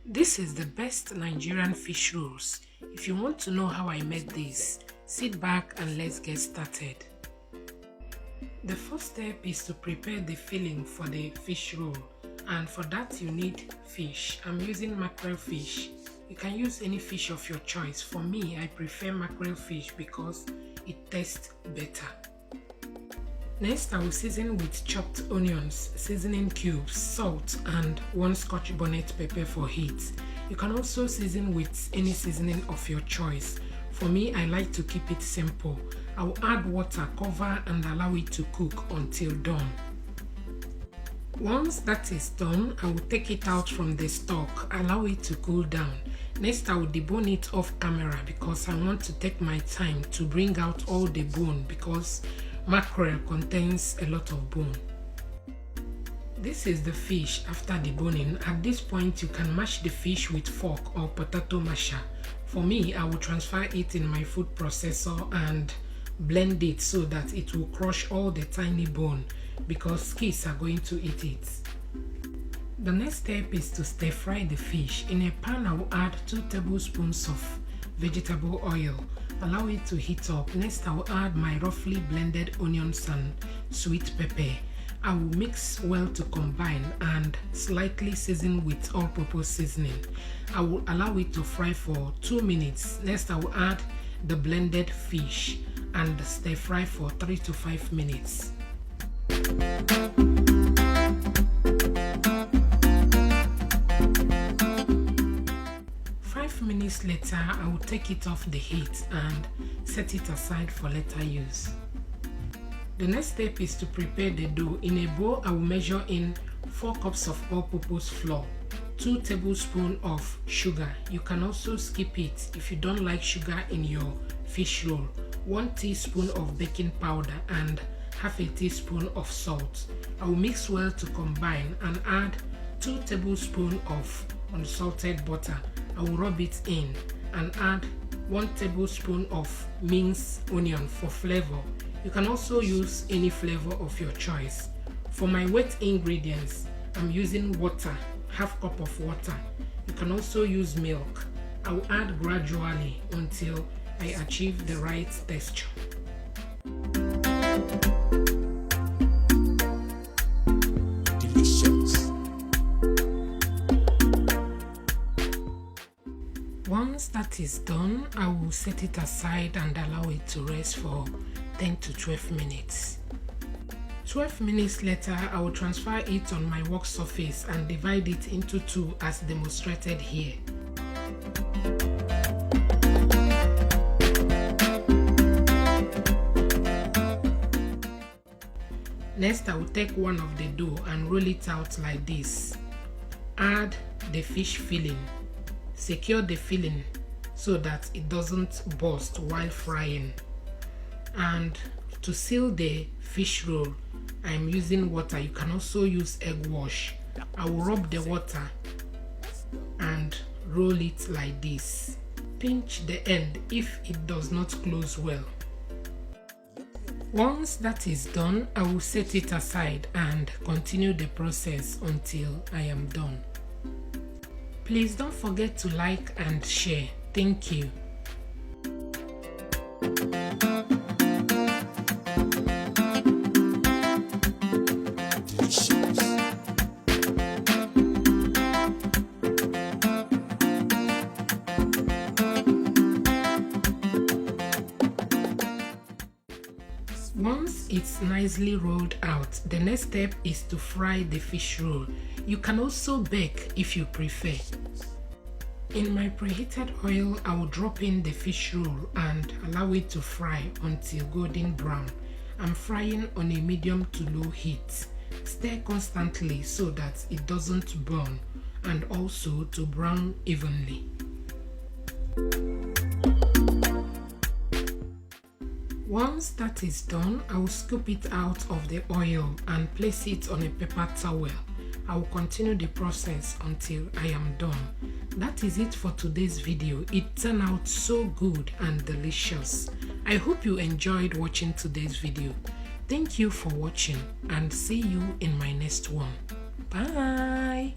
This is the best Nigerian fish rolls. If you want to know how I made this, sit back and let's get started. The first step is to prepare the filling for the fish roll, and for that you need fish. I'm using mackerel fish. You can use any fish of your choice. For me, I prefer mackerel fish because it tastes better. Next, I will season with chopped onions, seasoning cubes, salt, and 1 Scotch bonnet pepper for heat. You can also season with any seasoning of your choice. For me, I like to keep it simple. I will add water, cover, and allow it to cook until done. Once that is done, I will take it out from the stock, allow it to cool down. Next, I will debone it off camera because I want to take my time to bring out all the bone because mackerel contains a lot of bone. This is the fish after deboning. At this point, you can mash the fish with fork or potato masher. For me, I will transfer it in my food processor and blend it so that it will crush all the tiny bone because kids are going to eat it. The next step is to stir fry the fish. In a pan, I will add 2 tablespoons of vegetable oil. Allow it to heat up. Next, I will add my roughly blended onions and sweet pepper. I will mix well to combine and slightly season with all-purpose seasoning. I will allow it to fry for 2 minutes. Next, I will add the blended fish and stir fry for 3 to 5 minutes. 5 minutes later, I will take it off the heat and set it aside for later use. The next step is to prepare the dough. In a bowl, I will measure in 4 cups of all-purpose flour, 2 tablespoons of sugar. You can also skip it if you don't like sugar in your fish roll, 1 teaspoon of baking powder and half a teaspoon of salt. I will mix well to combine and add 2 tablespoons of unsalted butter. I will rub it in and add 1 tablespoon of minced onion for flavor. You can also use any flavor of your choice. For my wet ingredients, I'm using water, half cup of water. You can also use milk. I will add gradually until I achieve the right texture. Once that is done, I will set it aside and allow it to rest for 10 to 12 minutes. 12 minutes later, I will transfer it on my work surface and divide it into 2 as demonstrated here. Next, I will take one of the dough and roll it out like this. Add the fish filling. Secure the filling so that it doesn't burst while frying. And to seal the fish roll, I'm using water. You can also use egg wash. I will rub the water and roll it like this. Pinch the end if it does not close well. Once that is done, I will set it aside and continue the process until I am done. Please don't forget to like and share. Thank you. Once it's nicely rolled out, the next step is to fry the fish roll. You can also bake if you prefer. In my preheated oil, I will drop in the fish roll and allow it to fry until golden brown. I'm frying on a medium to low heat. Stir constantly so that it doesn't burn and also to brown evenly. Once that is done, I will scoop it out of the oil and place it on a paper towel. I will continue the process until I am done. That is it for today's video. It turned out so good and delicious. I hope you enjoyed watching today's video. Thank you for watching and see you in my next one. Bye.